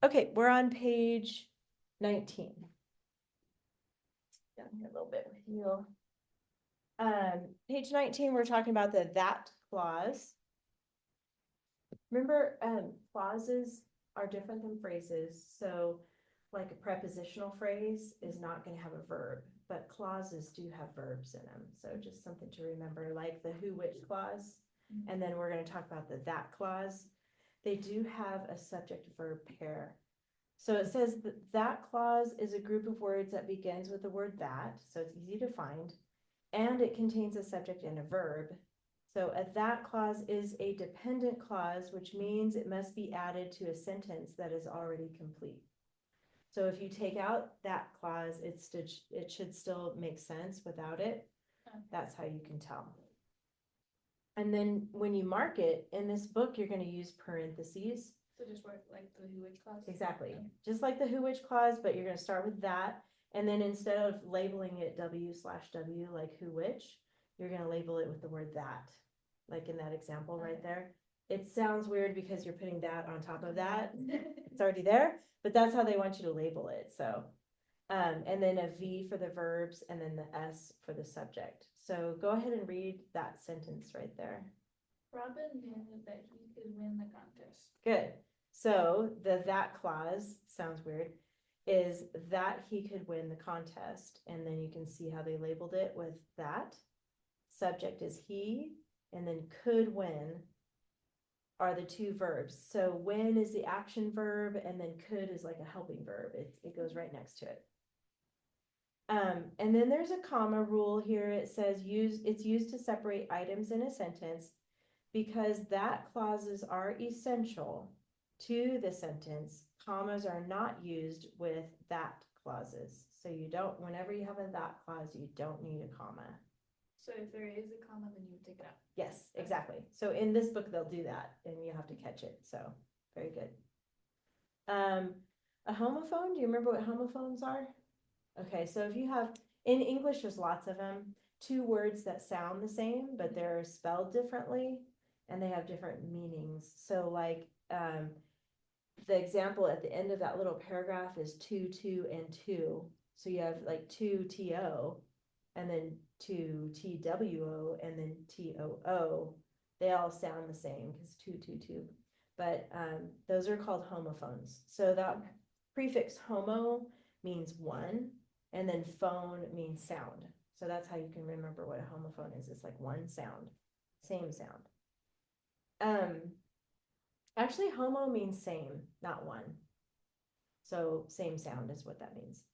Okay, we're on page 19. Down here a little bit with you. Page 19, we're talking about the that clause. Remember, clauses are different than phrases. So like a prepositional phrase is not going to have a verb, but clauses do have verbs in them. So just something to remember, like the who, which clause. And then we're going to talk about the that clause. They do have a subject verb pair. So it says that that clause is a group of words that begins with the word that, so it's easy to find, and it contains a subject and a verb. So a that clause is a dependent clause, which means it must be added to a sentence that is already complete. So if you take out that clause, it should still make sense without it. That's how you can tell. And then when you mark it in this book, you're going to use parentheses. So just work like the who which clause? Exactly. Okay. Just like the who which clause, but you're going to start with that. And then instead of labeling it W/W, like who which, you're going to label it with the word that, like in that example right there. It sounds weird because you're putting that on top of that. It's already there, but that's how they want you to label it. So, and then a V for the verbs and then the S for the subject. So go ahead and read that sentence right there. Robin knew that he could win the contest. Good. So the that clause, sounds weird, is that he could win the contest. And then you can see how they labeled it with that. Subject is he, and then could win are the two verbs. So win is the action verb, and then could is like a helping verb. It goes right next to it. And then there's a comma rule here. It says it's used to separate items in a sentence because that clauses are essential to the sentence. Commas are not used with that clauses. So you don't, whenever you have a that clause, you don't need a comma. So if there is a comma, then you take it out. Yes, exactly. So in this book, they'll do that and you have to catch it. So very good. A homophone, do you remember what homophones are? Okay, so if you have, in English, there's lots of them, two words that sound the same, but they're spelled differently and they have different meanings. So like, the example at the end of that little paragraph is two, and two. So you have like two TO and then two TWO and then TOO. They all sound the same because two. But those are called homophones. So that prefix homo means one, and then phone means sound. So that's how you can remember what a homophone is. It's like one sound, same sound. Actually, homo means same, not one. So same sound is what that means.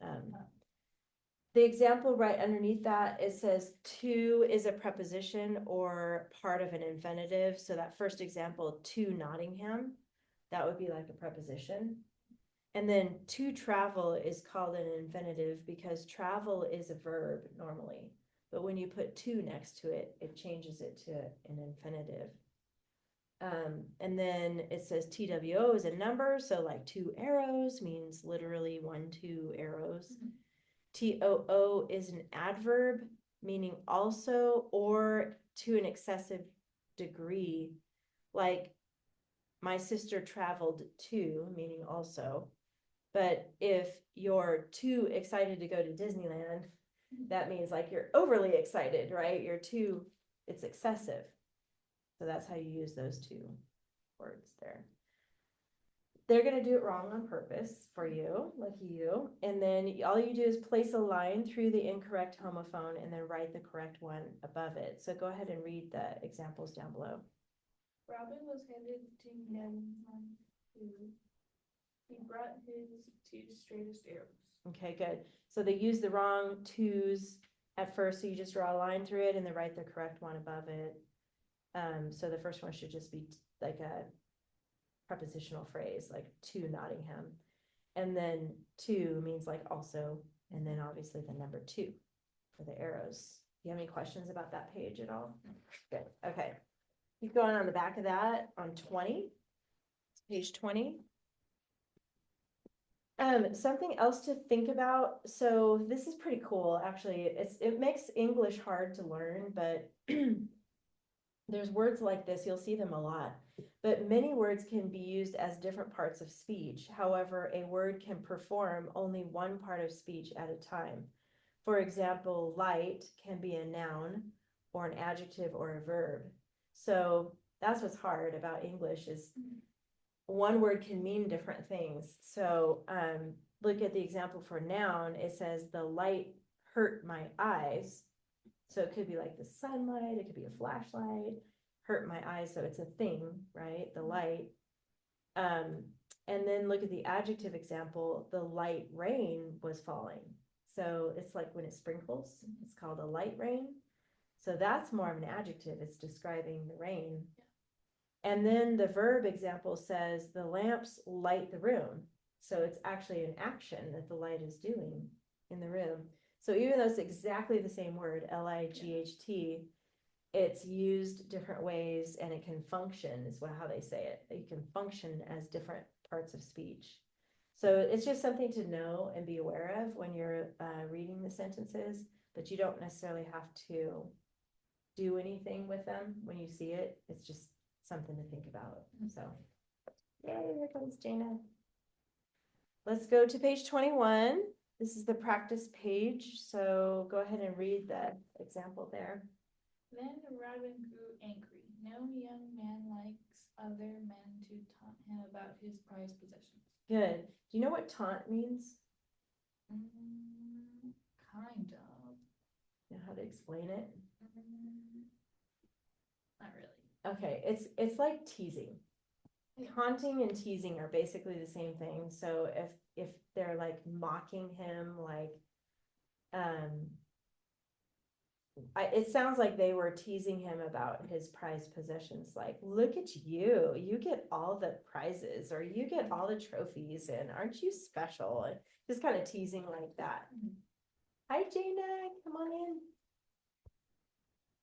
The example right underneath that, it says to is a preposition or part of an infinitive. So that first example, to Nottingham, that would be like a preposition. And then to travel is called an infinitive because travel is a verb normally. But when you put to next to it, it changes it to an infinitive. And then it says TWO is a number. So like two arrows means literally 1, 2 arrows. TOO is an adverb, meaning also or to an excessive degree. Like my sister traveled to, meaning also. But if you're too excited to go to Disneyland, that means like you're overly excited, right? You're too, it's excessive. So that's how you use those two words there. They're going to do it wrong on purpose for you, lucky you. And then all you do is place a line through the incorrect homophone and then write the correct one above it. So go ahead and read the examples down below. Robin was headed to Nottingham. He brought his two straightest arrows. Okay, good. So they use the wrong twos at first, so you just draw a line through it and then write the correct one above it. So the first one should just be like a prepositional phrase, like to Nottingham. And then to means like also, and then obviously the number 2 for the arrows. Do you have any questions about that page at all? Good, okay. Keep going on the back of that on 20, page 20. Something else to think about. So this is pretty cool, actually. It makes English hard to learn, but There's words like this, you'll see them a lot, but many words can be used as different parts of speech. However, a word can perform only one part of speech at a time. For example, light can be a noun or an adjective or a verb. So that's what's hard about English is one word can mean different things. So look at the example for noun. It says the light hurt my eyes. So it could be like the sunlight, it could be a flashlight, hurt my eyes, so it's a thing, right? The light. And then look at the adjective example, the light rain was falling. So it's like when it sprinkles, it's called a light rain. So that's more of an adjective, it's describing the rain. And then the verb example says the lamps light the room. So it's actually an action that the light is doing in the room. So even though it's exactly the same word, L-I-G-H-T, it's used different ways and it can function is how they say it. You can function as different parts of speech. So it's just something to know and be aware of when you're reading the sentences, but you don't necessarily have to do anything with them when you see it. It's just something to think about. So, yay, here comes Jana. Let's go to page 21. This is the practice page. So go ahead and read the example there. Then Robin grew angry. No young man likes other men to taunt him about his prized possessions. Good. Do you know what taunt means? Kind of. You know how to explain it? Not really. Okay, it's like teasing. Taunting and teasing are basically the same thing. So if they're like mocking him, like it sounds like they were teasing him about his prized possessions, like, look at you, you get all the prizes or you get all the trophies and aren't you special? And just kind of teasing like that. Hi Jana, come on in.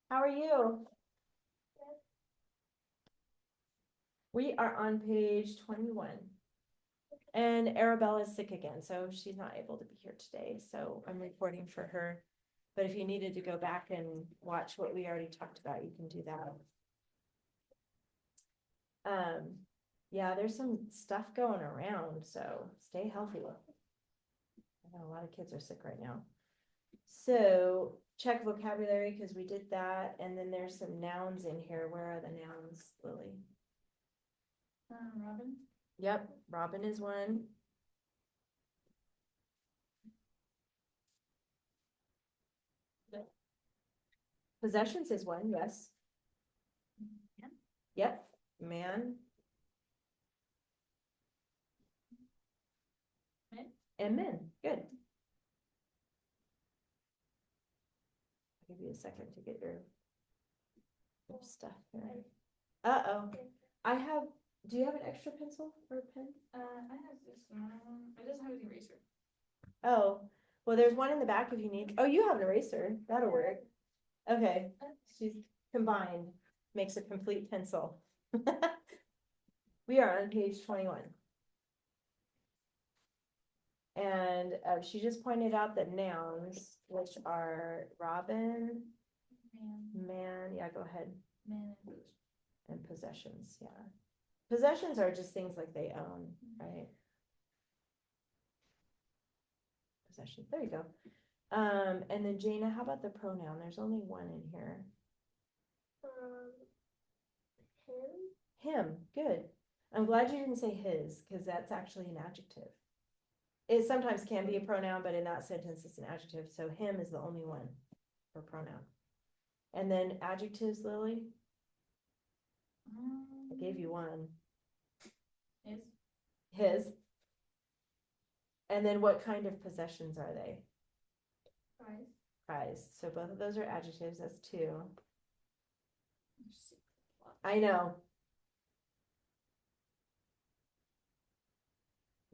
How are you? We are on page 21. And Arabella's sick again, so she's not able to be here today. So I'm recording for her. But if you needed to go back and watch what we already talked about, you can do that. Yeah, there's some stuff going around, so stay healthy. I know a lot of kids are sick right now. So check vocabulary because we did that. And then there's some nouns in here. Where are the nouns, Lily? Robin. Yep, Robin is one. Possessions is one, yes. Yeah. Yep, man. Men. And men, good. I'll give you a second to get your stuff there. Uh-oh, do you have an extra pencil or a pen? I have this one. I just have an eraser. Oh, well, there's one in the back if you need. Oh, you have an eraser. That'll work. Okay, she's combined, makes a complete pencil. We are on page 21. And she just pointed out the nouns, which are Robin, man, yeah, go ahead, Man and possessions, yeah. Possessions are just things like they own, right? Possessions, there you go. And then Jana, how about the pronoun? There's only one in here. Him, good. I'm glad you didn't say his, because that's actually an adjective. It sometimes can be a pronoun, but in that sentence, it's an adjective. So him is the only one for pronoun. And then adjectives, Lily? I gave you one. His. And then what kind of possessions are they? Prize. So both of those are adjectives. That's two. I know.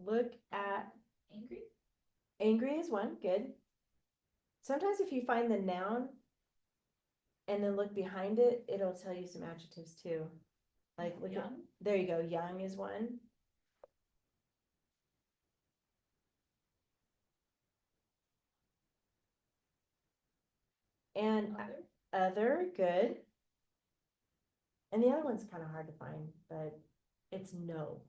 Look at angry. Angry is one. Good. Sometimes if you find the noun and then look behind it, it'll tell you some adjectives too. Like look at, there you go. Young is one. And other, good. And the other one's kind of hard to find, but it's no.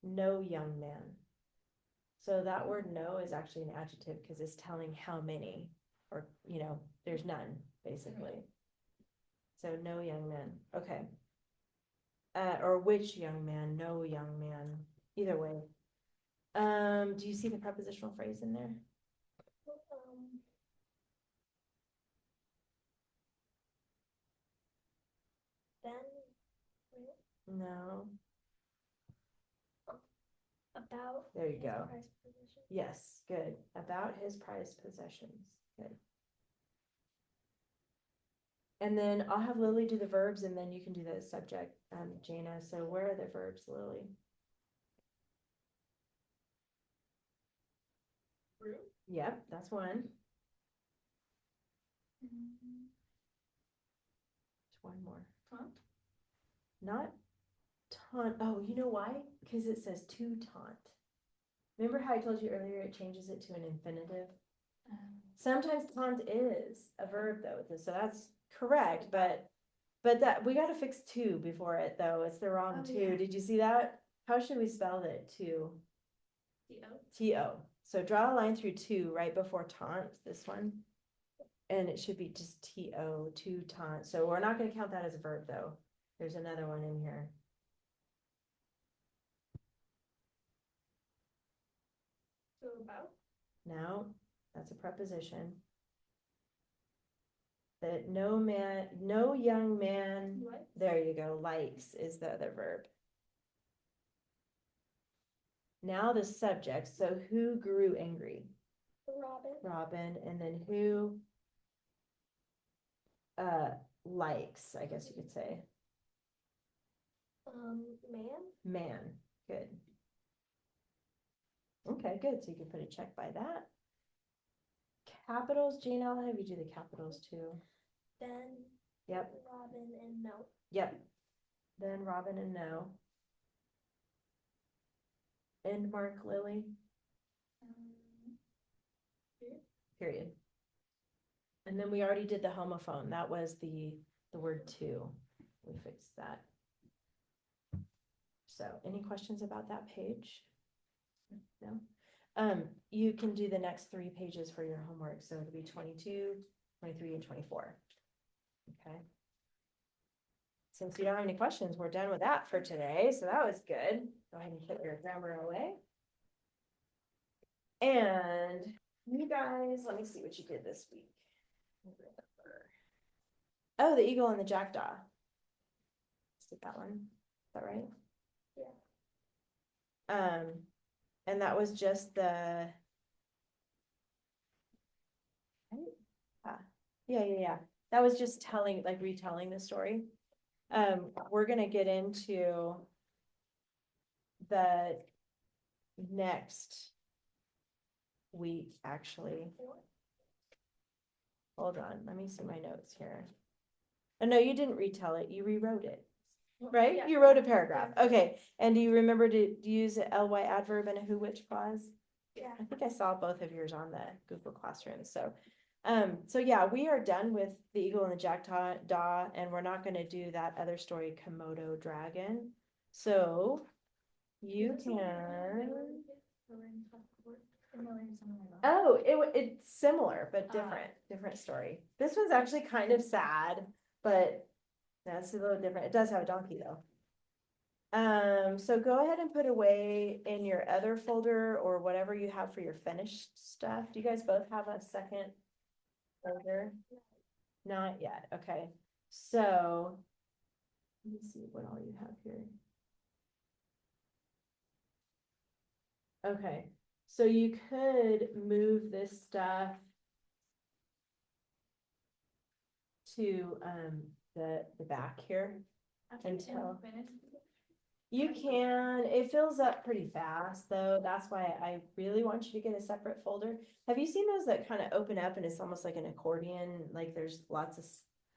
No young man. So that word no is actually an adjective because it's telling how many, or, there's none, basically. So no young men, okay. Or which young man, no young man, either way. Do you see the prepositional phrase in there? Then, No, about. there you his go. prized possession. Yes, good. About his prized possessions, good. And then I'll have Lily do the verbs and then you can do the subject, Jana. So where are the verbs, Lily? Brew? Yep, that's one. There's one more. Taunt? Not taunt. Oh, you know why? Because it says to taunt. Remember how I told you earlier it changes it to an infinitive? Sometimes taunt is a verb though, so that's correct, but that we gotta fix to before it though. It's the wrong Oh, to. yeah. Did you see that? How should we spell it? To. T-O? T-O. So draw a line through to right before taunt, this one. And it should be just T-O, to taunt. So we're not gonna count that as a verb though. There's another one in here. So about? No, that's a preposition. That no young man, What? there you go, likes is the other verb. Now the subject, so who grew angry? Robin. Robin, and then who likes, I guess you could say. Man. Man, good. Okay, good, so you can put a check by that. Capitals, Jane, I'll have you do the capitals too. Then. Yep. Robin and no. Yep. Then Robin and no. End mark, Lily, period. And then we already did the homophone. That was the word to. We fixed that. So any questions about that page? No? You can do the next 3 pages for your homework. So it'll be 22, 23, and 24. Okay. Since you don't have any questions, we're done with that for today. So that was good. Go ahead and put your grammar away. And you guys, let me see what you did this week. Oh, the eagle and the jackdaw. Did that one? Is that right? Yeah. And that was just the. Yeah. That was just telling, like retelling the story. We're gonna get into the next week, actually. Hold on, let me see my notes here. Oh, no, you didn't retell it, you rewrote it, right? Yeah. You wrote a paragraph, okay. And do you remember to use an ly adverb and a who, which clause? Yeah. I think I saw both of yours on the Google Classroom, so. So yeah, we are done with the eagle and the jackdaw, and we're not gonna do that other story, Komodo dragon. So you can, oh, it's similar, but different story. This one's actually kind of sad, but that's a little different. It does have a donkey though. So go ahead and put away in your other folder or whatever you have for your finished stuff. Do you guys both have a second folder? Not yet, okay. So let me see what all you have here. Okay, so you could move this stuff to the back here until. You can, it fills up pretty fast though. That's why I really want you to get a separate folder. Have you seen those that kind of open up and it's almost like an accordion? Like there's lots of,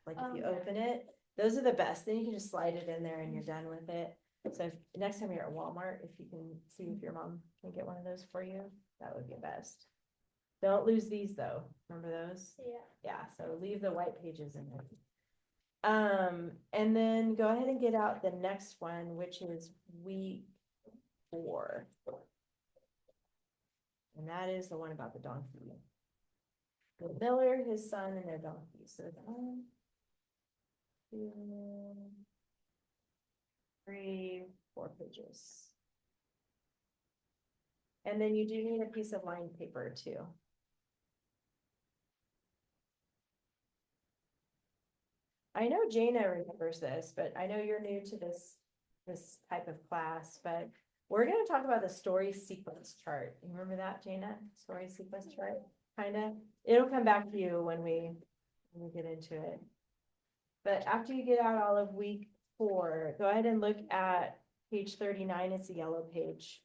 like if you Yeah. open it, those are the best. Then you can just slide it in there and you're done with it. So if, next time you're at Walmart, if you can see if your mom can get one of those for you, that would be best. Don't lose these though. Remember those? Yeah. Yeah, so leave the white pages in there. And then go ahead and get out the next one, which is week 4. And that is the one about the donkey. The miller, his son, and their donkey. So it's 1, 2, 3, 4 pages. And then you do need a piece of lined paper too. I know Jana remembers this, but I know you're new to this type of class, but we're gonna talk about the story sequence chart. You remember that, Jana? Story sequence chart, kinda? It'll come back to you when we get into it. But after you get out all of week 4, go ahead and look at page 39. It's a yellow page.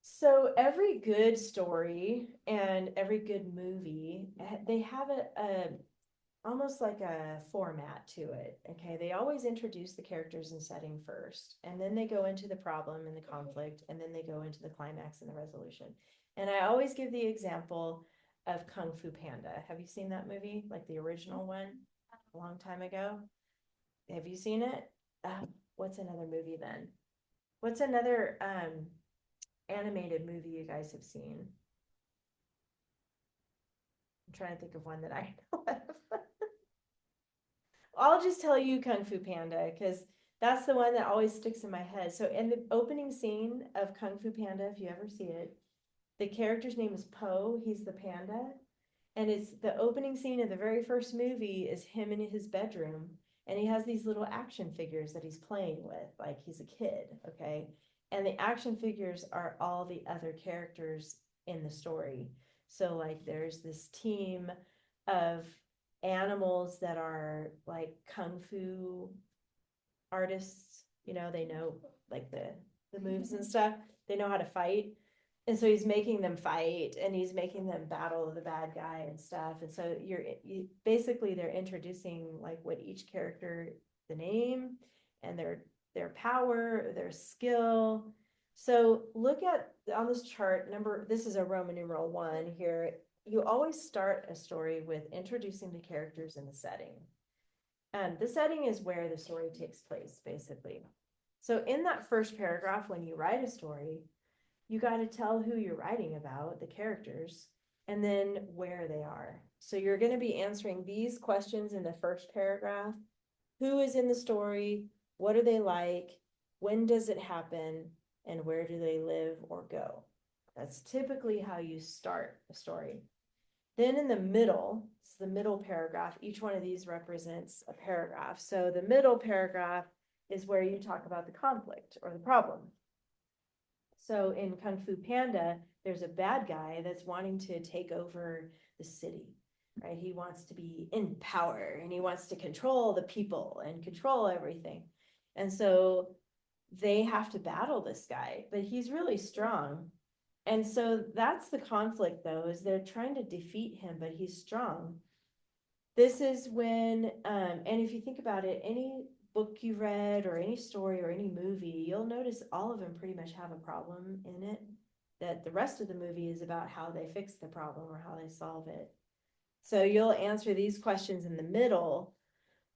So every good story and every good movie, they have a almost like a format to it. Okay, they always introduce the characters and setting first, and then they go into the problem and the conflict, and then they go into the climax and the resolution. And I always give the example of Kung Fu Panda. Have you seen that movie, like the original one, a long time ago? Have you seen it? What's another movie then? What's another animated movie you guys have seen? I'm trying to think of one that I know of. I'll just tell you Kung Fu Panda because that's the one that always sticks in my head. So in the opening scene of Kung Fu Panda, if you ever see it, the character's name is Po. He's the panda. And it's the opening scene of the very first movie is him in his bedroom. And he has these little action figures that he's playing with, like he's a kid, okay? And the action figures are all the other characters in the story. So like there's this team of animals that are like kung fu artists, they know like the moves and stuff. They know how to fight. And so he's making them fight and he's making them battle the bad guy and stuff. And so you basically they're introducing like what each character, the name and their power, their skill. So look at on this chart this is a Roman numeral 1 here. You always start a story with introducing the characters and the setting. The setting is where the story takes place, basically. So in that first paragraph, when you write a story, you got to tell who you're writing about, the characters, and then where they are. So you're going to be answering these questions in the first paragraph. Who is in the story? What are they like? When does it happen? And where do they live or go? That's typically how you start a story. Then in the middle, it's the middle paragraph. Each one of these represents a paragraph. So the middle paragraph is where you talk about the conflict or the problem. So in Kung Fu Panda, there's a bad guy that's wanting to take over the city, right? He wants to be in power and he wants to control the people and control everything. And so they have to battle this guy, but he's really strong. And so that's the conflict though, is they're trying to defeat him, but he's strong. This is when, and if you think about it, any book you read or any story or any movie, you'll notice all of them pretty much have a problem in it, that the rest of the movie is about how they fix the problem or how they solve it. So you'll answer these questions in the middle.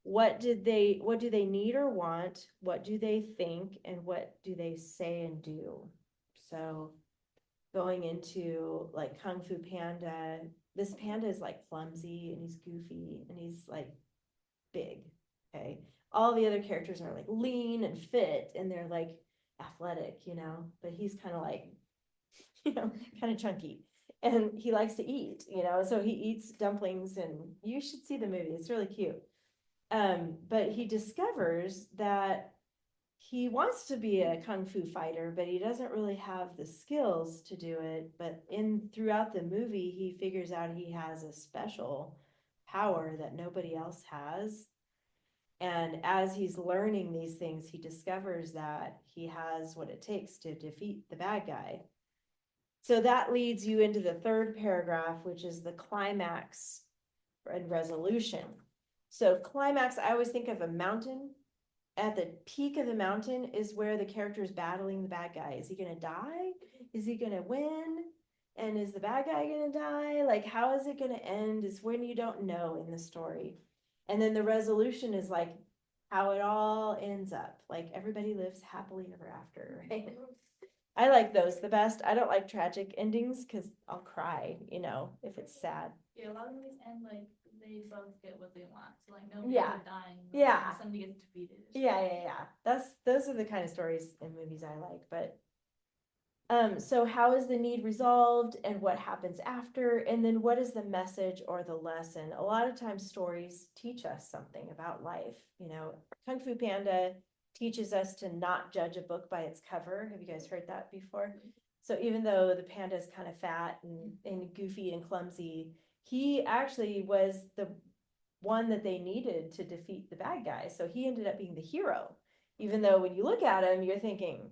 What do they need or want? What do they think? And what do they say and do? So going into like Kung Fu Panda, this panda is like clumsy and he's goofy and he's like big. Okay. All the other characters are like lean and fit and they're like athletic, but he's kind of like, kind of chunky and he likes to eat, so he eats dumplings and you should see the movie. It's really cute. But he discovers that he wants to be a kung fu fighter, but he doesn't really have the skills to do it. But throughout the movie, he figures out he has a special power that nobody else has. And as he's learning these things, he discovers that he has what it takes to defeat the bad guy. So that leads you into the third paragraph, which is the climax and resolution. So climax, I always think of a mountain. At the peak of the mountain is where the character is battling the bad guy. Is he going to die? Is he going to win? And is the bad guy gonna die? Like, how is it gonna end? Is when you don't know in the story. And then the resolution is like how it all ends up. Like everybody lives happily ever after, right? I like those the best. I don't like tragic endings because I'll cry, if it's sad. Yeah, a lot of movies end like they both get what they want. So like nobody Yeah. ends up dying. Yeah. Somebody gets defeated. Yeah. Those are the kind of stories and movies I like, but so how is the need resolved and what happens after? And then what is the message or the lesson? A lot of times stories teach us something about life. Kung Fu Panda teaches us to not judge a book by its cover. Have you guys heard that before? So even though the panda is kind of fat and goofy and clumsy, he actually was the one that they needed to defeat the bad guy. So he ended up being the hero. Even though when you look at him, you're thinking,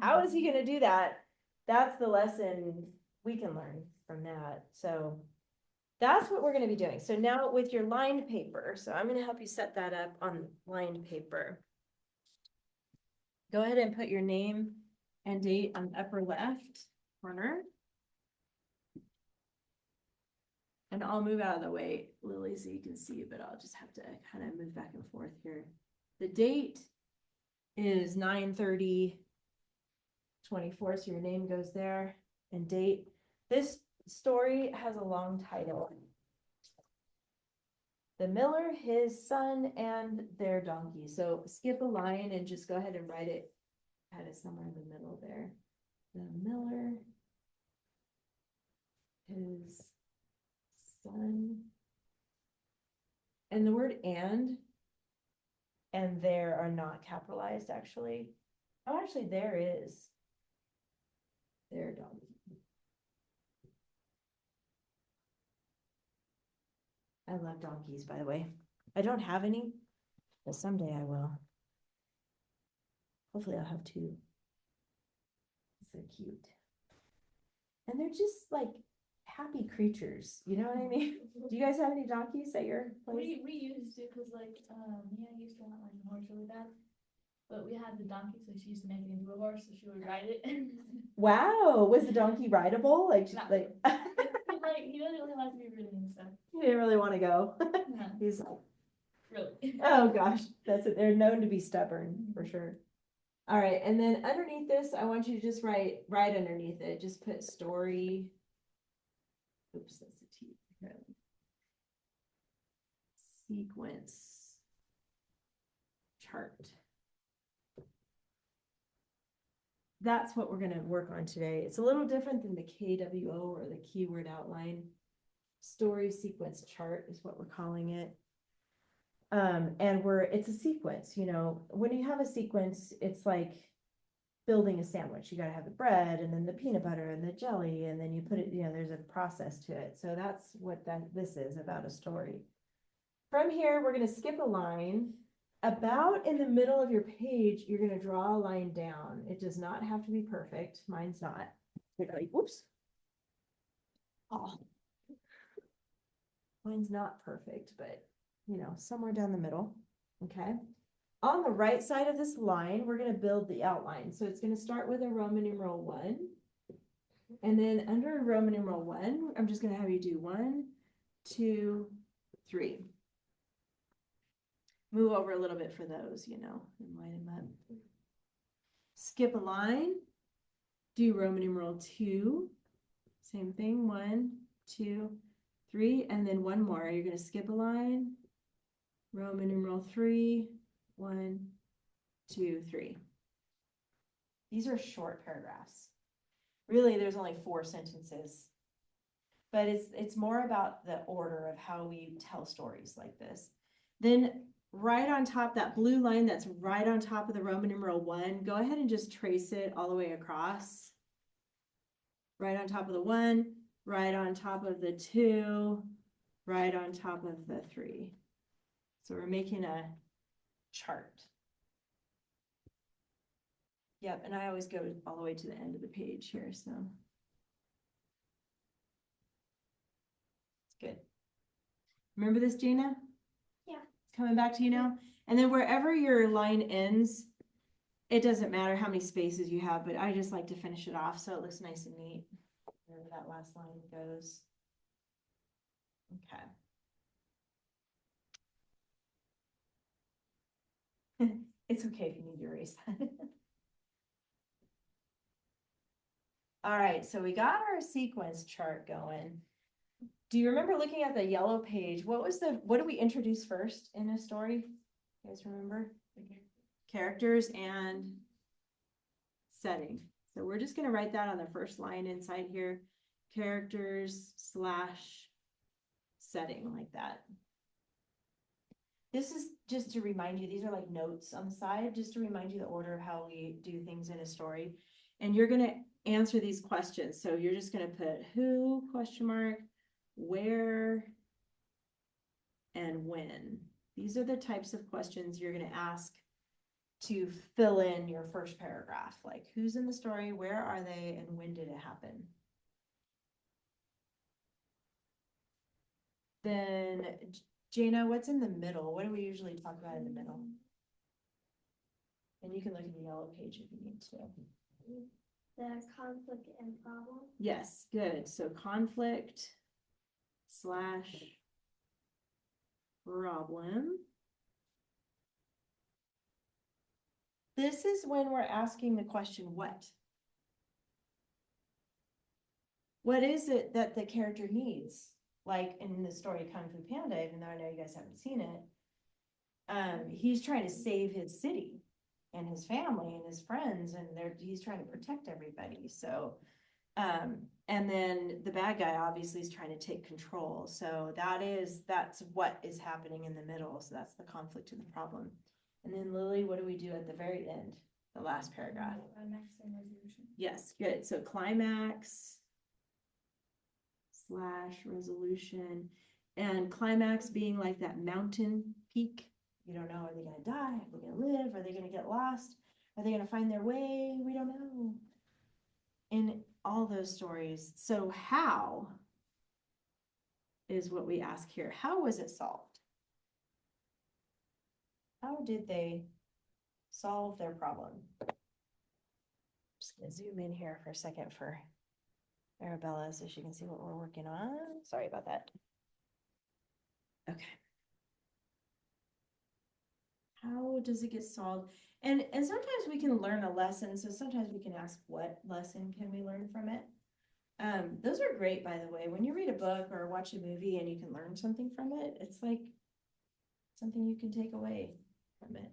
how is he going to do that? That's the lesson we can learn from that. So that's what we're going to be doing. So now with your lined paper, so I'm going to help you set that up on lined paper. Go ahead and put your name and date on the upper left corner. And I'll move out of the way, Lily, so you can see, but I'll just have to kind of move back and forth here. The date is 9/30/24, so your name goes there and date. This story has a long title. The Miller, his son, and their donkey. So skip a line and just go ahead and write it kind of somewhere in the middle there. The Miller, his son, and the word and there are not capitalized actually. Oh, actually there is. Their donkey. I love donkeys, by the way. I don't have any, but someday I will. Hopefully I'll have two. So cute. And they're just like happy creatures. You know what I mean? Do you guys have any donkeys at your place? We used to, cause like, Mia used to want like a horse really bad. But we had the donkey, so she used to make it into a horse, so she would ride it. Wow, was the donkey rideable? Like, No. like He doesn't really like to be ridden and stuff. he didn't really want to go. No, He's like, really. oh gosh, that's it. They're known to be stubborn for sure. All right, and then underneath this, I want you to just write right underneath it. Just put story. Oops, that's a T. Here. Sequence chart. That's what we're going to work on today. It's a little different than the KWO or the keyword outline. Story sequence chart is what we're calling it. And it's a sequence, when you have a sequence, it's like building a sandwich. You got to have the bread and then the peanut butter and the jelly, and then you put it, there's a process to it. So that's what this is about a story. From here, we're going to skip a line. About in the middle of your page, you're going to draw a line down. It does not have to be perfect. Mine's not. Like, whoops. Oh. Mine's not perfect, but somewhere down the middle. Okay. On the right side of this line, we're going to build the outline. So it's going to start with a Roman numeral 1. And then under Roman numeral 1, I'm just going to have you do 1, 2, 3. Move over a little bit for those, and line them up. Skip a line. Do Roman numeral 2. Same thing. 1, 2, 3. And then one more. You're going to skip a line. Roman numeral 3. 1, 2, 3. These are short paragraphs. Really, there's only 4 sentences. But it's more about the order of how we tell stories like this. Then right on top, that blue line that's right on top of the Roman numeral 1, go ahead and just trace it all the way across. Right on top of the 1, right on top of the 2, right on top of the 3. So we're making a chart. Yep, and I always go all the way to the end of the page here, so. It's good. Remember this, Jana? Yeah. It's coming back to you now. And then wherever your line ends, it doesn't matter how many spaces you have, but I just like to finish it off so it looks nice and neat. wherever that last line goes. Okay. It's okay if you need to erase that. All right, so we got our sequence chart going. Do you remember looking at the yellow page? What did we introduce first in a story? You guys remember? Characters and setting. So we're just gonna write that on the first line inside here. Characters slash setting, like that. This is just to remind you, these are like notes on the side, just to remind you the order of how we do things in a story. And you're gonna answer these questions. So you're just gonna put who, question mark, where, and when. These are the types of questions you're gonna ask to fill in your first paragraph, like who's in the story, where are they, and when did it happen? Then, Jana, what's in the middle? What do we usually talk about in the middle? And you can look at the yellow page if you need to. The conflict and problem. Yes, good. So conflict slash problem. This is when we're asking the question, what? What is it that the character needs? Like in the story Kung Fu Panda, even though I know you guys haven't seen it, he's trying to save his city and his family and his friends, and he's trying to protect everybody. So, and then the bad guy obviously is trying to take control. So that's what is happening in the middle. So that's the conflict and the problem. And then Lily, what do we do at the very end? The last paragraph. Climax and resolution. Yes, good. So climax slash resolution, and climax being like that mountain peak. You don't know, are they gonna die? Are they gonna live? Are they gonna get lost? Are they gonna find their way? We don't know. In all those stories. So how is what we ask here. How was it solved? How did they solve their problem? Just gonna zoom in here for a second for Arabella so she can see what we're working on. Sorry about that. Okay. How does it get solved? And sometimes we can learn a lesson. So sometimes we can ask, what lesson can we learn from it? Those are great, by the way. When you read a book or watch a movie and you can learn something from it, it's like something you can take away from it.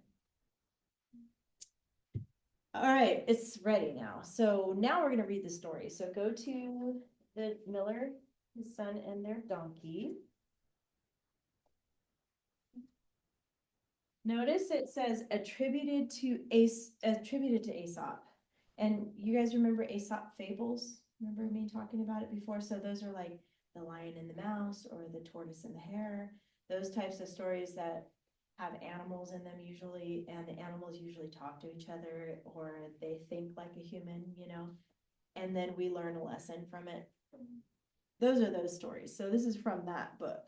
All right, it's ready now. So now we're gonna read the story. So go to the miller, his son, and their donkey. Notice it says attributed to Aesop. And you guys remember Aesop fables? Remember me talking about it before? So those are like the lion and the mouse or the tortoise and the hare, those types of stories that have animals in them usually, and the animals usually talk to each other or they think like a human, you know, and then we learn a lesson from it. Those are those stories. So this is from that book.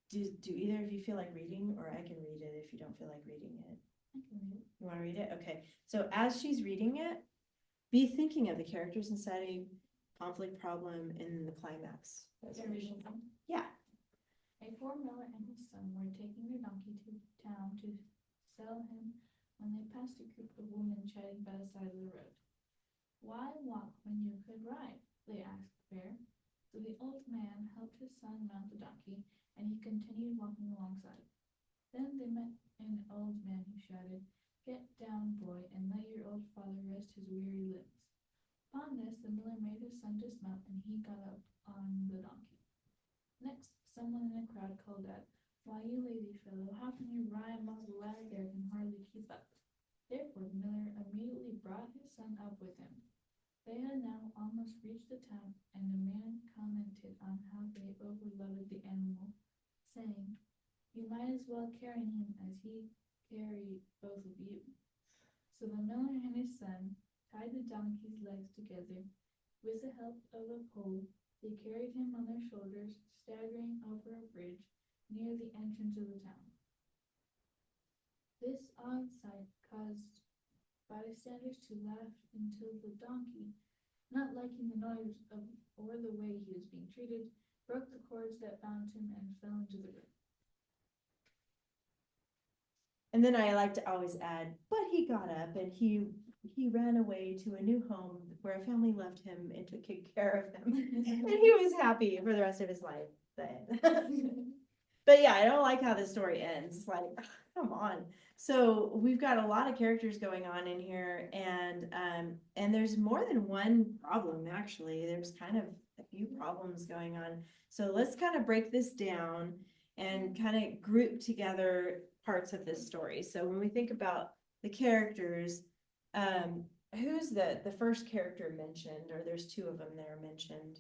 Do either of you feel like reading, or I can read it if you don't feel like reading it? I can read it. You want to read it? Okay. So as she's reading it, be thinking of the characters and setting, conflict, problem, and the climax. Resolution. Yeah. A poor miller and his son were taking their donkey to town to sell him when they passed a group of women chatting by the side of the road. Why walk when you could ride? They asked the bear. So the old man helped his son mount the donkey, and he continued walking alongside. Then they met an old man who shouted, "Get down, boy, and let your old father rest his weary limbs." Upon this, the miller made his son dismount, and he got up on the donkey. Next, someone in the crowd called out, "Why, you lazy fellow, how can you ride while the lad there can hardly keep up?" Therefore the miller immediately brought his son up with him. They had now almost reached the town, and the man commented on how they overloaded the animal, saying, "You might as well carry him as he carry both of you." So the miller and his son tied the donkey's legs together. With the help of a pole, they carried him on their shoulders, staggering over a bridge near the entrance of the town. This odd sight caused bystanders to laugh until the donkey, not liking the noise of or the way he was being treated, broke the cords that bound him and fell into the river. And then I like to always add, but he got up and he ran away to a new home where a family loved him and took good care of him. And he was happy for the rest of his life. But yeah, I don't like how the story ends. It's like, ugh, come on. So we've got a lot of characters going on in here, and there's more than one problem actually. There's kind of a few problems going on. So let's kind of break this down and kind of group together parts of this story. So when we think about the characters, who's the first character mentioned, or there's two of them that are mentioned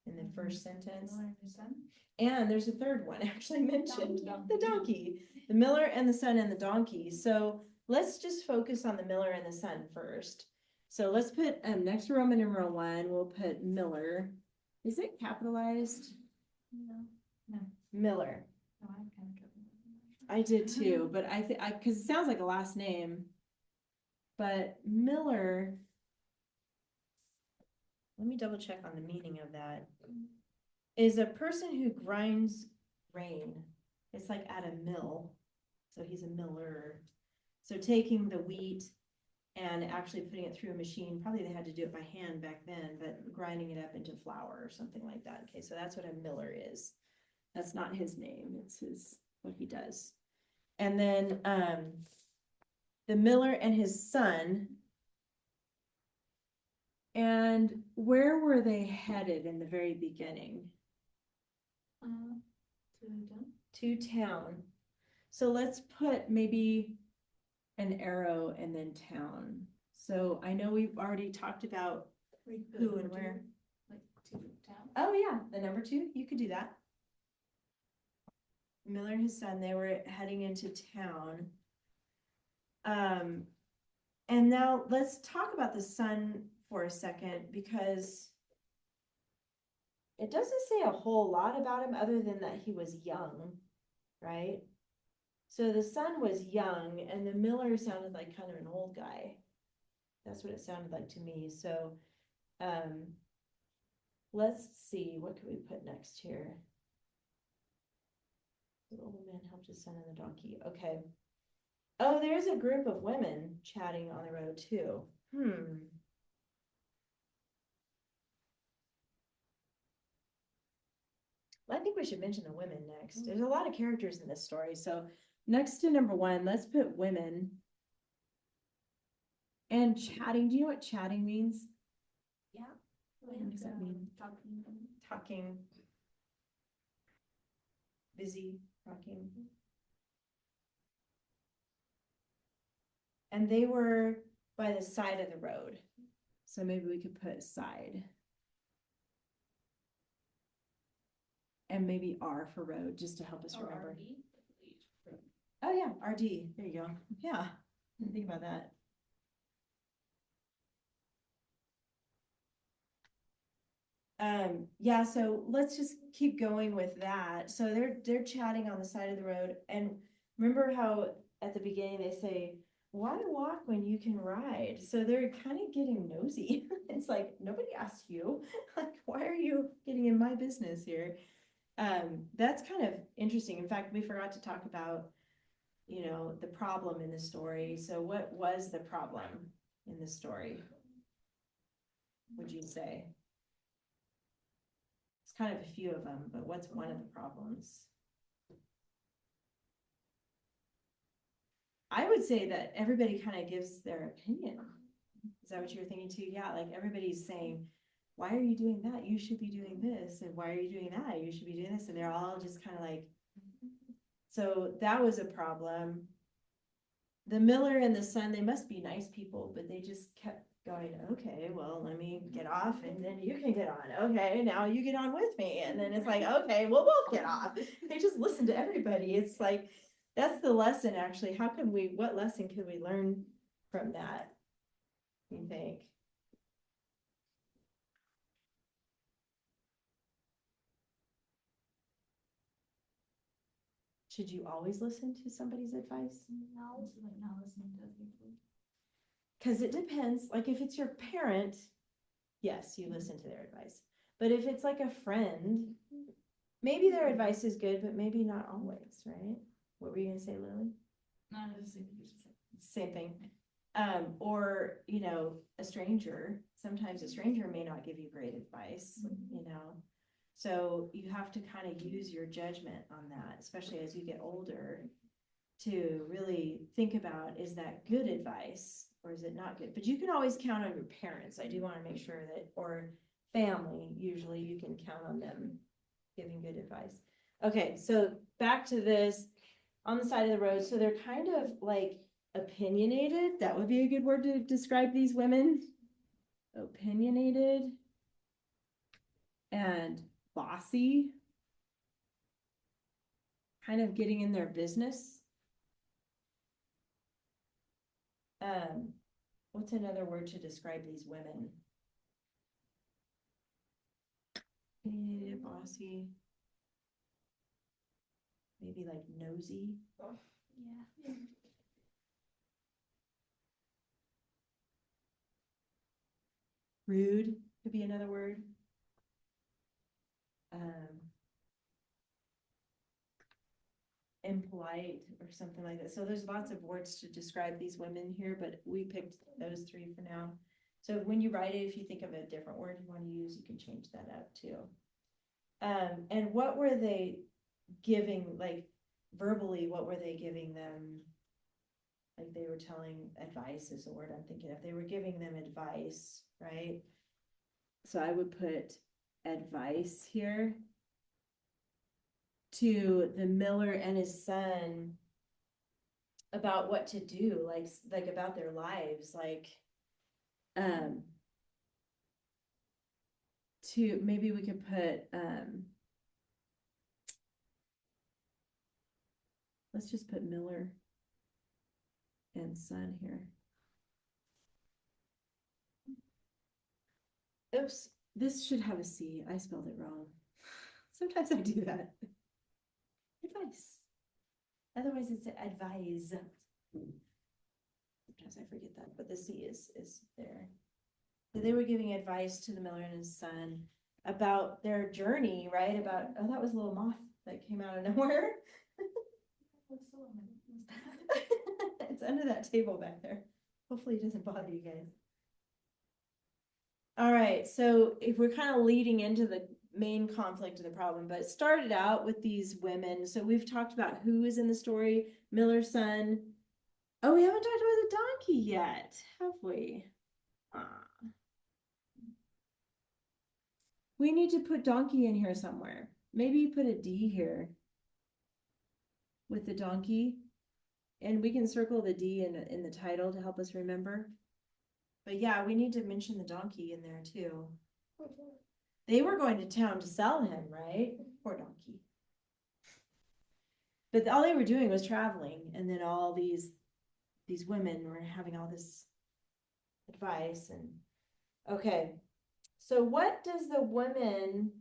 in the first sentence? Miller and his son. And there's a third one actually mentioned, Donkey. the donkey, the miller and the son and the donkey. So let's just focus on the miller and the son first. So let's put, next to Roman numeral 1, we'll put Miller. Is it capitalized? No, Miller. no, I kind of got it. I did too, but cause it sounds like a last name. But Miller, let me double check on the meaning of that. Is a person who grinds grain. It's like at a mill. So he's a miller. So taking the wheat and actually putting it through a machine, probably they had to do it by hand back then, but grinding it up into flour or something like that. Okay, so that's what a miller is. That's not his name, it's what he does. And then the miller and his son. And where were they headed in the very beginning? To town. So let's put maybe an arrow and then town. So I know we've already talked about who and where. Like to town. Oh yeah, the number 2, you could do that. Miller and his son, they were heading into town. And now let's talk about the son for a second, because it doesn't say a whole lot about him other than that he was young, right? So the son was young and the miller sounded like kind of an old guy. That's what it sounded like to me. So let's see, what could we put next here? The old man helped his son and the donkey. Okay. Oh, there's a group of women chatting on the road too. I think we should mention the women next. There's a lot of characters in this story. So next to number 1, let's put women. And chatting, do you know what chatting means? Yeah. What does that mean? Talking. Talking. Busy, talking. And they were by the side of the road. So maybe we could put side. And maybe R for road, just to help us Or remember. RD. Oh yeah, RD, there you go. Yeah, didn't think about that. Yeah, so let's just keep going with that. So they're chatting on the side of the road, and remember how at the beginning they say, why walk when you can ride? So they're kind of getting nosy. It's like, nobody asked you. Like, why are you getting in my business here? That's kind of interesting. In fact, we forgot to talk about, the problem in the story. So what was the problem in the story, would you say? It's kind of a few of them, but what's one of the problems? I would say that everybody kind of gives their opinion. Is that what you're thinking too? Yeah, like everybody's saying, why are you doing that? You should be doing this. And why are you doing that? You should be doing this. And they're all just kind of like, so that was a problem. The miller and the son, they must be nice people, but they just kept going, okay, well, let me get off and then you can get on. Okay, now you get on with me. And then it's like, okay, we'll both get off. They just listen to everybody. It's like, that's the lesson actually. What lesson could we learn from that, you think? Should you always listen to somebody's advice? No. Also, like not listening to other people. Cause it depends, like if it's your parent, yes, you listen to their advice. But if it's like a friend, maybe their advice is good, but maybe not always, right? What were you gonna say, Lily? Not the same thing. Same thing. Or, you know, a stranger, sometimes a stranger may not give you great advice, you know? So you have to kind of use your judgment on that, especially as you get older, to really think about, is that good advice or is it not good? But you can always count on your parents. I do want to make sure that, or family, usually you can count on them giving good advice. Okay, so back to this, on the side of the road, so they're kind of like opinionated. That would be a good word to describe these women. Opinionated and bossy, kind of getting in their business. What's another word to describe these women? Opinionated, bossy, maybe like nosy. Yeah. Rude could be another word. Impolite or something like that. So there's lots of words to describe these women here, but we picked those three for now. So when you write it, if you think of a different word you want to use, you can change that up too. And what were they giving, like verbally, what were they giving them? Like they were telling, advice is the word I'm thinking of. They were giving them advice, right? So I would put advice here to the miller and his son about what to do, like about their lives, like to, maybe we could put let's just put miller and son here. Oops, this should have a C. I spelled it wrong. Sometimes I do that. Advice. Otherwise it's advise. Sometimes I forget that, but the C is there. So they were giving advice to the miller and his son about their journey, right? About, oh, that was a little moth that came out of nowhere. It's under that table back there. Hopefully it doesn't bother you guys. All right, so if we're kind of leading into the main conflict of the problem, but it started out with these women. So we've talked about who is in the story, Miller's son. Oh, we haven't talked about the donkey yet, have we? We need to put donkey in here somewhere. Maybe put a D here with the donkey. And we can circle the D in the title to help us remember. But yeah, we need to mention the donkey in there too. They were going to town to sell him, right? Poor donkey. But all they were doing was traveling, and then all these women were having all this advice. And okay, so what does the woman,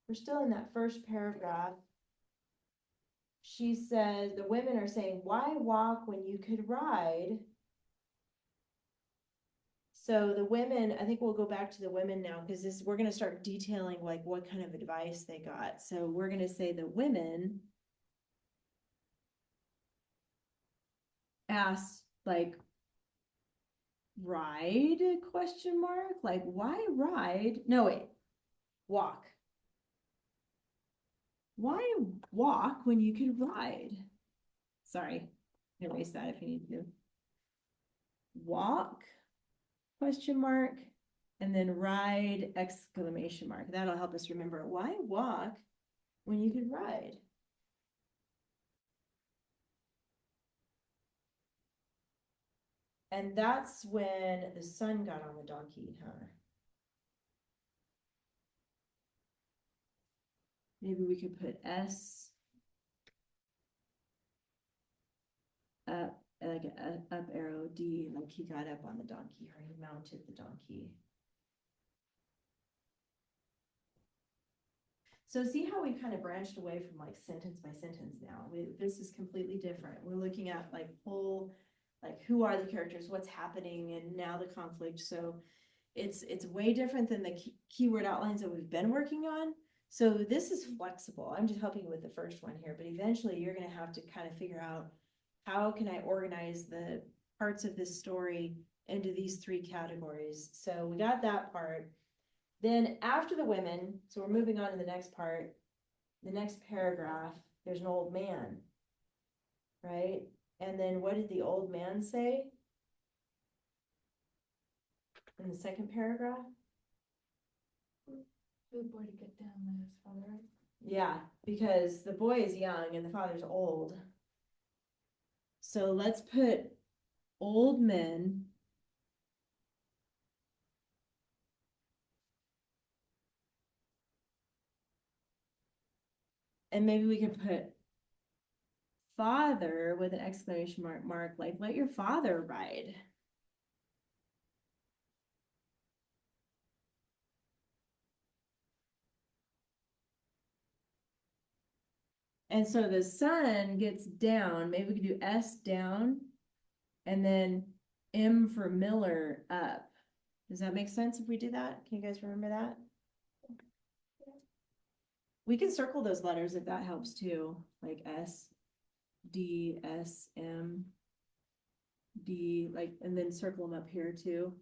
we're still in that first paragraph. She says, the women are saying, why walk when you could ride? So the women, I think we'll go back to the women now, because this, we're going to start detailing like what kind of advice they got. So we're going to say the women asked, like, ride, question mark, like, why ride? No, wait, walk. Why walk when you could ride? Sorry, erase that if you need to. Walk, question mark, and then ride, exclamation mark. That'll help us remember, why walk when you could ride? And that's when the son got on the donkey, huh? Maybe we could put S up, like an up arrow, D, like he got up on the donkey or he mounted the donkey. So see how we kind of branched away from like sentence by sentence now. This is completely different. We're looking at like whole like who are the characters, what's happening, and now the conflict. So it's way different than the keyword outlines that we've been working on. So this is flexible. I'm just helping you with the first one here, but eventually you're gonna have to kind of figure out how can I organize the parts of this story into these three categories. So we got that part. Then after the women, so we're moving on to the next part, the next paragraph, there's an old man, right? And then what did the old man say in the second paragraph? For the boy to get down with his father. Yeah, because the boy is young and the father's old. So let's put old men. And maybe we could put father with an exclamation mark, like let your father ride. And so the son gets down, maybe we could do S down, and then M for Miller up. Does that make sense if we do that? Can you guys remember that? We can circle those letters if that helps too, like S, D, S, M, D, like, and then circle them up here too.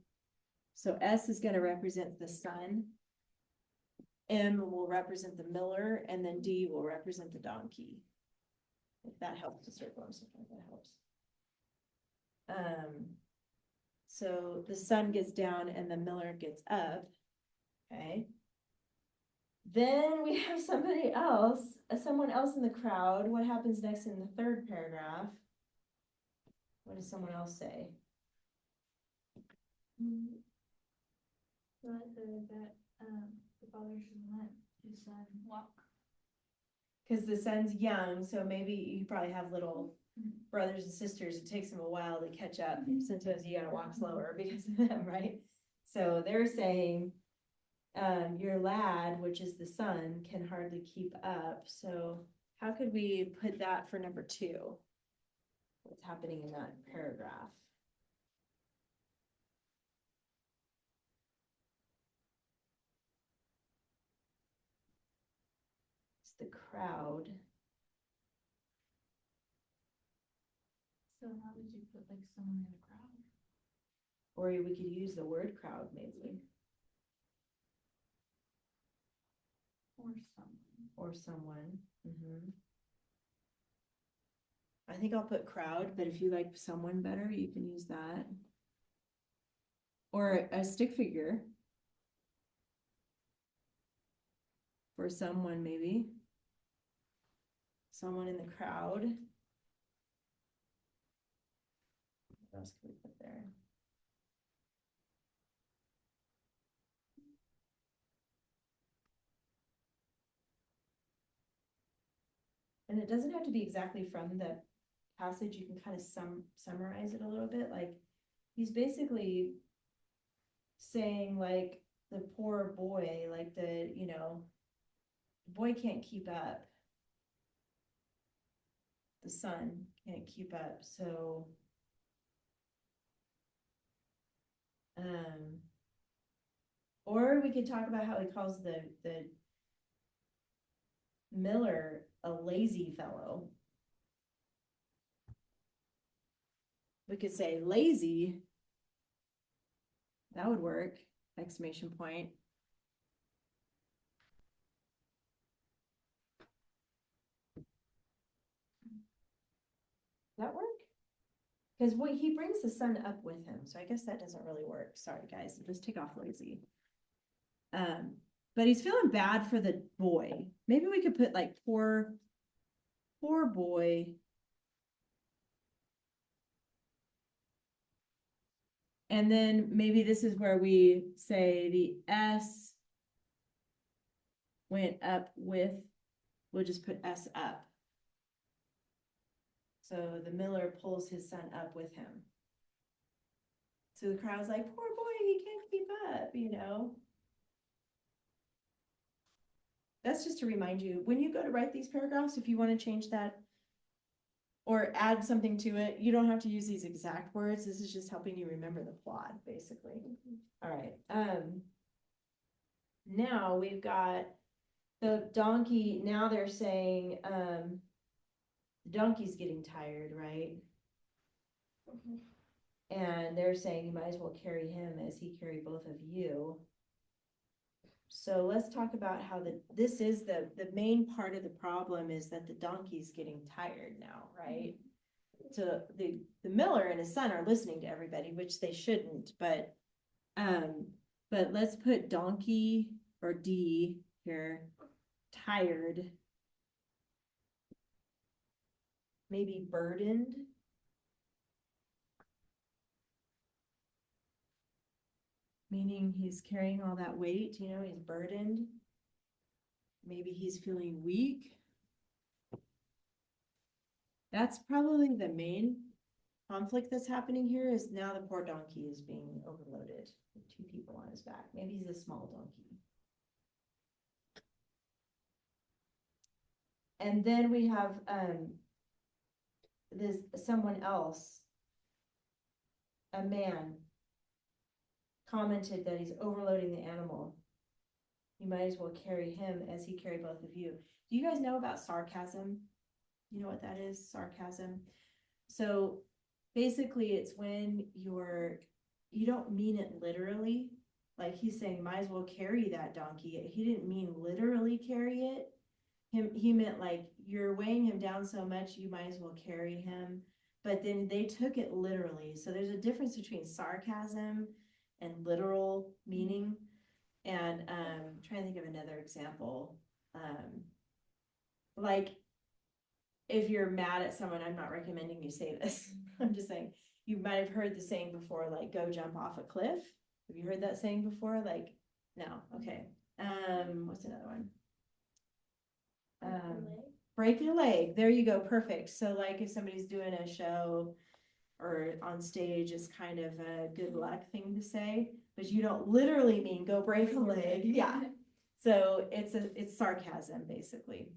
So S is gonna represent the son. M will represent the miller, and then D will represent the donkey. If that helps to circle them, sometimes that helps. So the sun gets down and the miller gets up, okay? Then we have somebody else, someone else in the crowd. What happens next in the third paragraph? What does someone else say? So I said that, the father should let his son walk. Because the son's young, so maybe you probably have little brothers and sisters. It takes them a while to catch up. Sometimes you gotta walk slower because of them, right? So they're saying, your lad, which is the son, can hardly keep up. So how could we put that for number 2? What's happening in that paragraph? It's the crowd. So how would you put like someone in a crowd? Or we could use the word crowd maybe, Or someone. or someone. I think I'll put crowd, but if you like someone better, you can use that. Or a stick figure. For someone maybe. Someone in the crowd. What else can we put there? And it doesn't have to be exactly from the passage. You can kind of summarize it a little bit. Like he's basically saying like the poor boy, like the boy can't keep up. The son can't keep up. So or we could talk about how he calls the miller a lazy fellow. We could say lazy. That would work. Exclamation point. That work? Because what he brings the son up with him, so I guess that doesn't really work. Sorry, guys. Just take off lazy. But he's feeling bad for the boy. Maybe we could put like poor boy. And then maybe this is where we say the S went up with, we'll just put S up. So the miller pulls his son up with him. So the crowd's like, poor boy, he can't keep up. That's just to remind you, when you go to write these paragraphs, if you want to change that or add something to it. You don't have to use these exact words. This is just helping you remember the plot, basically. All right, now we've got the donkey, now they're saying, the donkey's getting tired, right? And they're saying you might as well carry him as he carried both of you. So let's talk about how this is the main part of the problem is that the donkey's getting tired now, right? So the miller and his son are listening to everybody, which they shouldn't, but let's put donkey or D here, tired. Maybe burdened. Meaning he's carrying all that weight, you know, he's burdened. Maybe he's feeling weak. That's probably the main conflict that's happening here is now the poor donkey is being overloaded with 2 people on his back. Maybe he's a small donkey. And then we have this someone else, a man, commented that he's overloading the animal. You might as well carry him as he carried both of you. Do you guys know about sarcasm? You know what that is? Sarcasm. So basically it's when you don't mean it literally. Like he's saying, might as well carry that donkey. He didn't mean literally carry it. He meant like you're weighing him down so much, you might as well carry him. But then they took it literally. So there's a difference between sarcasm and literal meaning. And trying to think of another example. Like if you're mad at someone, I'm not recommending you say this. I'm just saying you might have heard the saying before, like go jump off a cliff. Have you heard that saying before? Like, no, okay. What's another one? Break a leg. There you go, perfect. So like if somebody's doing a show or on stage, it's kind of a good luck thing to say, but you don't literally mean go break a leg. Yeah. So it's sarcasm basically.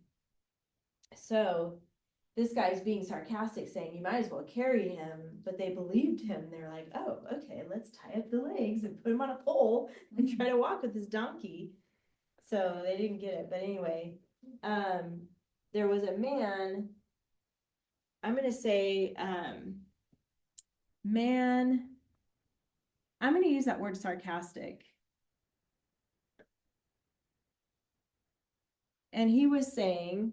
So this guy's being sarcastic saying you might as well carry him, but they believed him. They're like, oh, okay, let's tie up the legs and put him on a pole and try to walk with this donkey. So they didn't get it. But anyway, there was a man, I'm going to say, man, I'm going to use that word sarcastic. And he was saying,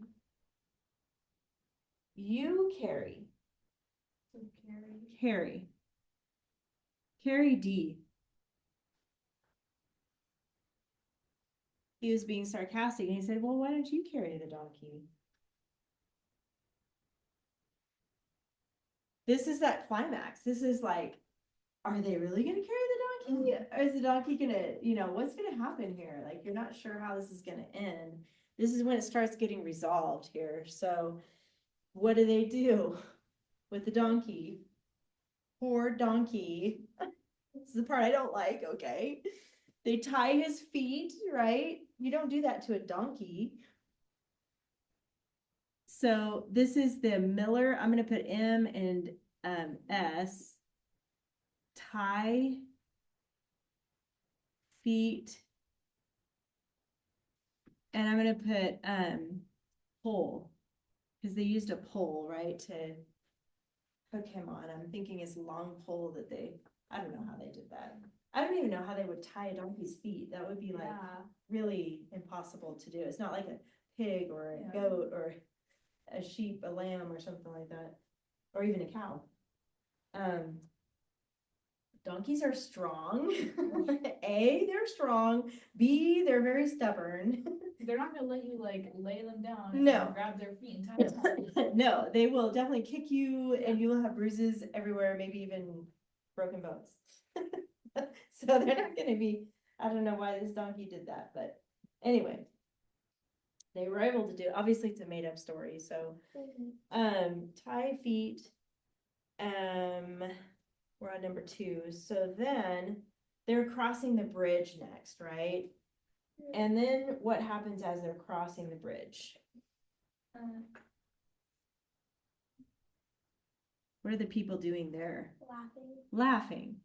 you carry. So carry. Carry D. He was being sarcastic and he said, well, why don't you carry the donkey? This is that climax. This is like, are they really going to carry the donkey? Or is the donkey going to, what's going to happen here? Like, you're not sure how this is going to end. This is when it starts getting resolved here. So what do they do with the donkey? Poor donkey. This is the part I don't like, okay? They tie his feet, right? You don't do that to a donkey. So this is the miller. I'm going to put M and S. Tie feet. And I'm going to put pole, because they used a pole, right, to hook him on. I'm thinking it's a long pole that I don't know how they did that. I don't even know how they would tie a donkey's feet. That would be like really impossible to do. It's not like a pig or a goat or a sheep, a lamb or something like that, or even a cow. Donkeys are strong. A, they're strong. B, they're very stubborn. They're not gonna let you like lay them down No. and grab their feet and tie them up. No, they will definitely kick you and you will have bruises everywhere, maybe even broken bones. So they're not gonna be, I don't know why this donkey did that, but anyway. They were able to do, obviously it's a made up story, so tie feet, we're on number 2. So then they're crossing the bridge next, right? And then what happens as they're crossing the bridge? What are the people doing there? Laughing. Laughing.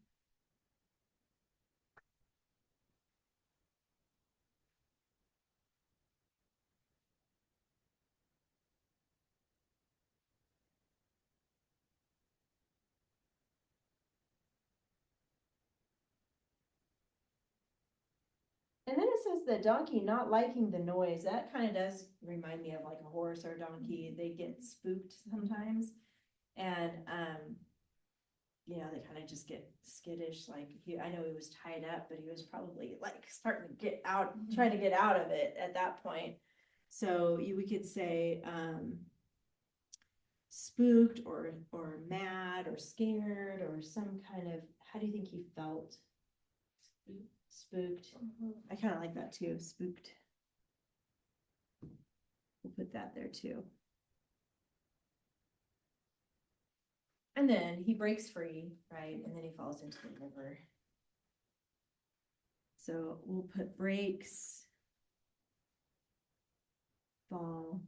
And then it says the donkey not liking the noise. That kind of does remind me of like a horse or a donkey. They get spooked sometimes. And, you know, they kind of just get skittish. Like I know he was tied up, but he was probably like starting to get out, trying to get out of it at that point. So we could say, spooked or mad or scared or some kind of, how do you think he felt? Spooked. I kind of like that too, spooked. We'll put that there too. And then he breaks free, right? And then he falls into the river. So we'll put breaks, fall,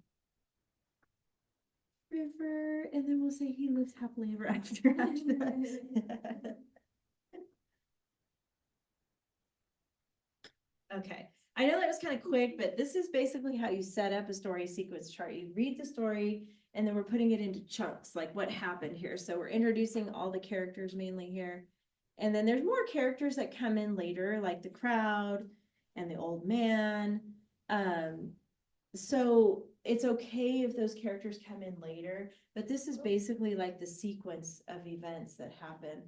river, and then we'll say he lives happily ever after that. Okay, I know that was kind of quick, but this is basically how you set up a story sequence chart. You read the story, and then we're putting it into chunks, like what happened here. So we're introducing all the characters mainly here. And then there's more characters that come in later, like the crowd and the old man. So it's okay if those characters come in later, but this is basically like the sequence of events that happen.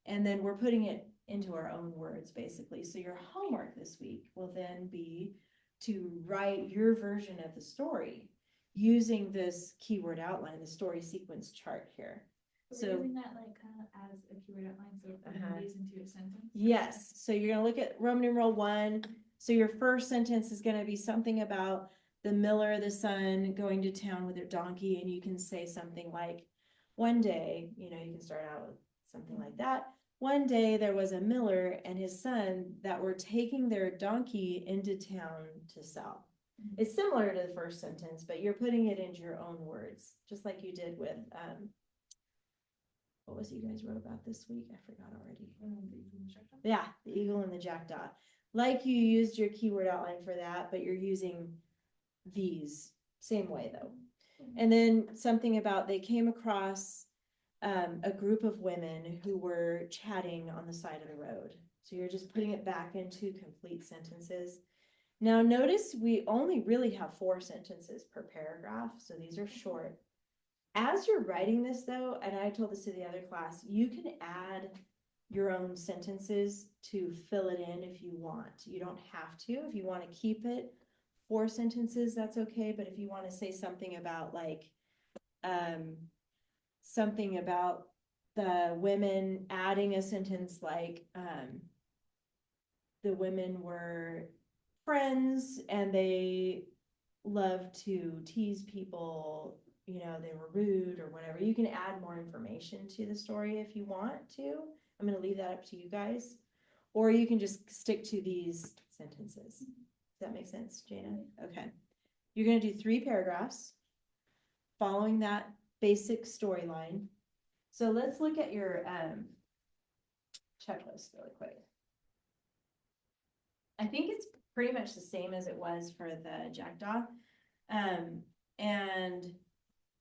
And then we're putting it into our own words, basically. So your homework this week will then be to write your version of the story using this keyword outline, the story sequence chart here. We're So using that like kind of as a keyword outline, so putting these into a sentence. yes, so you're gonna look at Roman numeral 1. So your first sentence is gonna be something about the miller, the son going to town with their donkey, and you can say something like, one day, you know, you can start out with something like that. One day there was a miller and his son that were taking their donkey into town to sell. It's similar to the first sentence, but you're putting it into your own words, just like you did with, what was it you guys wrote about this week? I forgot already. Yeah, the eagle and the jackdaw. Like you used your keyword outline for that, but you're using these same way though. And then something about they came across a group of women who were chatting on the side of the road. So you're just putting it back into complete sentences. Now notice we only really have 4 sentences per paragraph, so these are short. As you're writing this though, and I told this to the other class, you can add your own sentences to fill it in if you want. You don't have to. If you want to keep it 4 sentences, that's okay. But if you want to say something about like, something about the women, adding a sentence like, the women were friends and they loved to tease people, you know, they were rude or whatever. You can add more information to the story if you want to. I'm going to leave that up to you guys. Or you can just stick to these sentences. Does that make sense, Jana? Okay. You're going to do 3 paragraphs following that basic storyline. So let's look at your checklist really quick. I think it's pretty much the same as it was for the jackdaw. And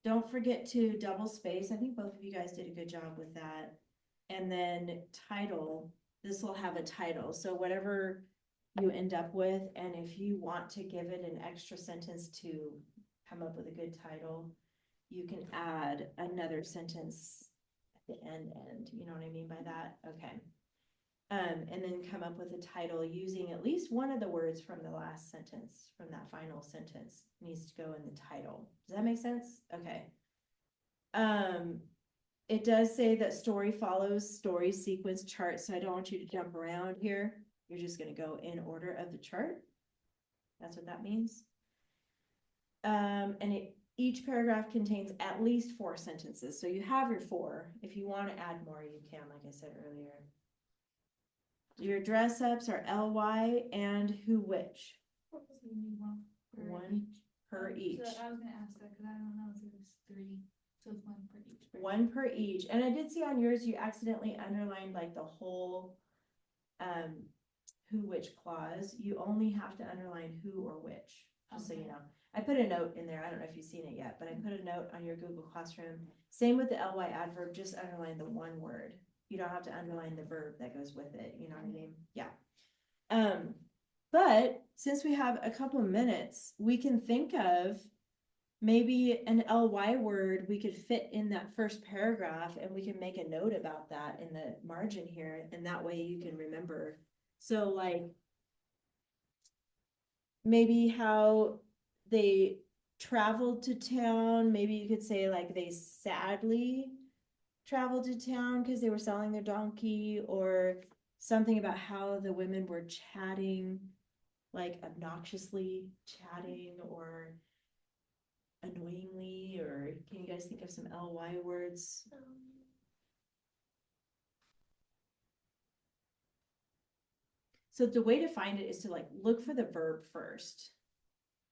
don't forget to double space. I think both of you guys did a good job with that. And then title, this will have a title. So whatever you end up with, and if you want to give it an extra sentence to come up with a good title, you can add another sentence at the end, you know what I mean by that? Okay. And then come up with a title using at least one of the words from the last sentence, from that final sentence needs to go in the title. Does that make sense? Okay. It does say that story follows story sequence chart, so I don't want you to jump around here. You're just going to go in order of the chart. That's what that means. And each paragraph contains at least 4 sentences. So you have your 4. If you want to add more, you can, like I said earlier. Your dress ups are LY and who which. So you need one One per each. So I was gonna ask that because I don't know if it was 3. So it's one for each. paragraph. one per each. And I did see on yours, you accidentally underlined like the whole, who, which clause. You only have to underline who or which, just so you Okay. know. I put a note in there. I don't know if you've seen it yet, but I put a note on your Google Classroom. Same with the ly adverb, just underline the one word. You don't have to underline the verb that goes with it, you know what I mean? Yeah. But since we have a couple of minutes, we can think of maybe an ly word we could fit in that first paragraph, and we can make a note about that in the margin here, and that way you can remember. So like maybe how they traveled to town, maybe you could say like they sadly traveled to town because they were selling their donkey, or something about how the women were chatting, like obnoxiously chatting or annoyingly, or can you guys think of some ly words? So the way to find it is to like look for the verb first.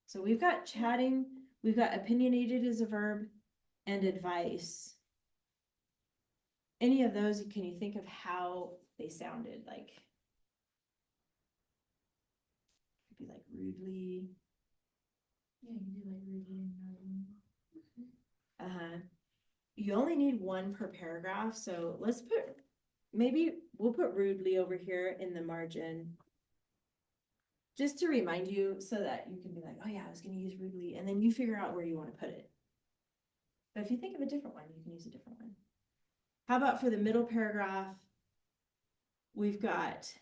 So we've got chatting, we've got opinionated as a verb, and advice. Any of those, can you think of how they sounded? Like, could be like rudely. Yeah, you do like rudely and naughty. You only need one per paragraph, so let's put, maybe we'll put rudely over here in the margin. Just to remind you so that you can be like, oh yeah, I was gonna use rudely, and then you figure out where you wanna put it. But if you think of a different one, you can use a different one. How about for the middle paragraph? We've got,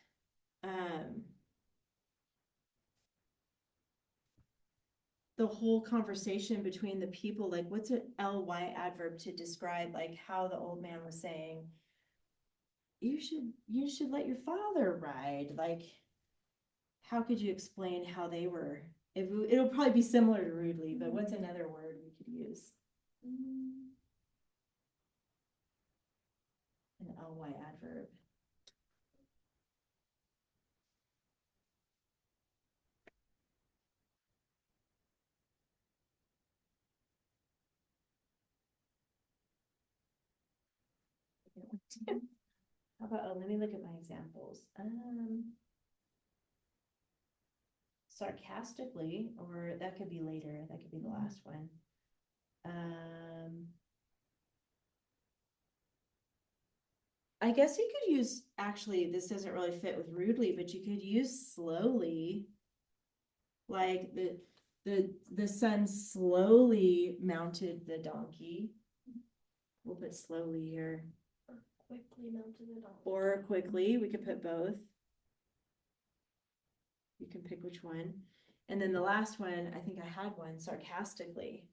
the whole conversation between the people, like what's an ly adverb to describe like how the old man was saying, you should let your father ride. Like, how could you explain how they were? It'll probably be similar to rudely, but what's another word we could use? An ly adverb. How about, oh, let me look at my examples. Sarcastically, or that could be later, that could be the last one. I guess you could use, actually, this doesn't really fit with rudely, but you could use slowly. Like the son slowly mounted the donkey. We'll put slowly here. Quickly mounted the donkey. Or quickly, we could put both. You can pick which one. And then the last one, I think I had one, sarcastically.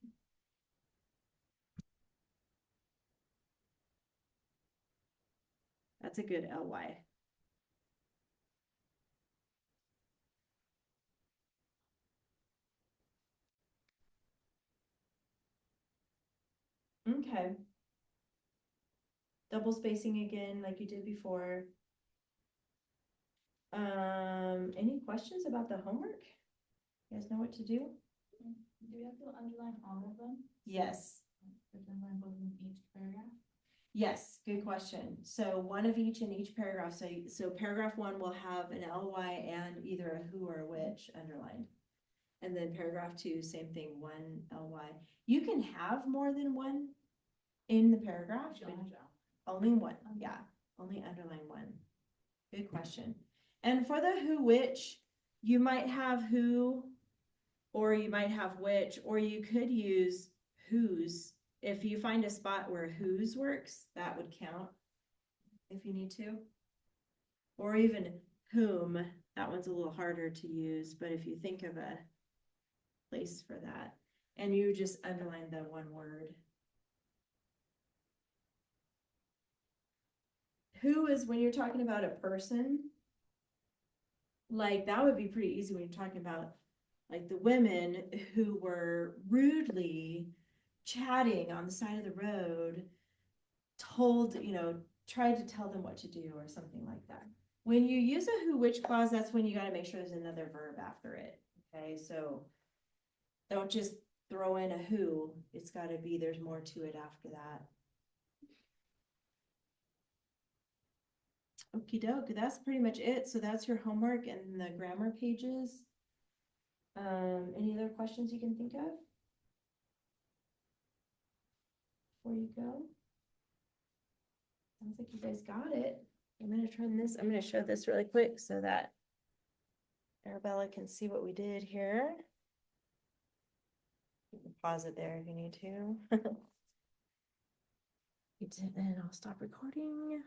That's a good ly. Okay. Double spacing again, like you did before. Any questions about the homework? You guys know what to do? Do we have to underline all of them? Yes. Underline both in each paragraph? Yes, good question. So one of each in each paragraph. So paragraph one will have an ly and either a who or a which underlined. And then paragraph two, same thing, one ly. You can have more than one in the paragraph, but only one. Yeah, only underline one. Good question. And for the who, which, you might have who, or you might have which, or you could use whose. If you find a spot where whose works, that would count if you need to. Or even whom, that one's a little harder to use, but if you think of a place for that, and you just underline the one word. Who is when you're talking about a person, like that would be pretty easy when you're talking about like the women who were rudely chatting on the side of the road, told, tried to tell them what to do or something like that. When you use a who, which clause, that's when you got to make sure there's another verb after it. Okay, so don't just throw in a who, it's gotta be, there's more to it after that. Okie doke, that's pretty much it. So that's your homework and the grammar pages. Any other questions you can think of? Before you go? Sounds like you guys got it. I'm gonna turn this, I'm gonna show this really quick so that Arabella can see what we did here. You can pause it there if you need to. And I'll stop recording.